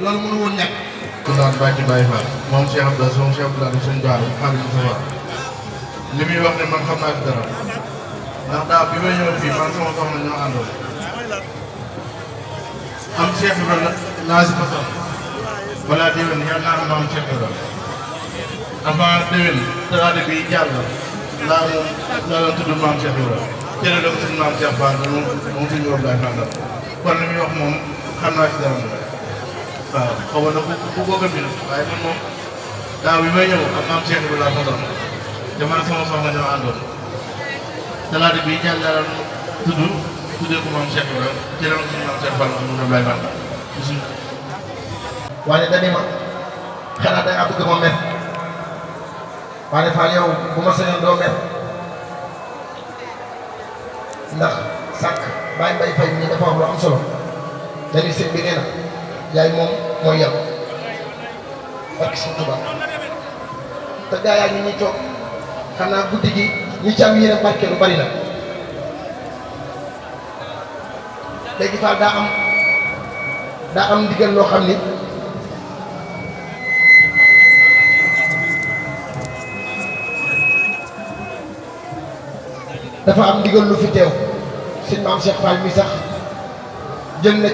loolu mënu woon ñàkk. ku naan bàcc Baye Fall moom Cheikh Abdou moom Cheikh Abdoulaye suñu gaal xaalis mu sa li muy wax ne man xam naa ci dara ndax daaw bi may ñëw fii man sama soxna ñoo àndoon am Cheikh Ibrahima laa si fasal balaa déwén yàlla naa am maam Cheikh Ibrahima avant déwén talaata bi jàll laa doon tudd maam Cheikh Ibrahima jëlee la ko suñu maam Cheikh Fall moom suñu Abdoulaye Fall kon li muy wax moom xam naa ci dara waaw xaw ma nag ku ko gëm waaye man moom daaw bi may ñëw ak maam Cheikh Ibrahima laa fasal te man sama soxna ñoo àndoon talaata bi jàll laa doon tuddee ko maam Cheikh Ibrahima jëlee ko suñu maam Cheikh Fall moom Abdoulaye Fall waaye dañu ma xanaa da ngaa bëgg ma mer waaye Fall yow bu ma sañoon doo mer ndax sànq Baye Mbaye Faye mii dafa wax lu am solo dañuy sëñ bi nee na yaay moom mooy yàlla ak si Tuubaa te gaa yaa ngi ñuy toog xam naa guddi gi ñi ci am yéene barke lu bari la léegi Fall daa am ndigal loo xam ni dafa am ndigal lu fi teew sëñ maam Cheikh Fall mi sax jël na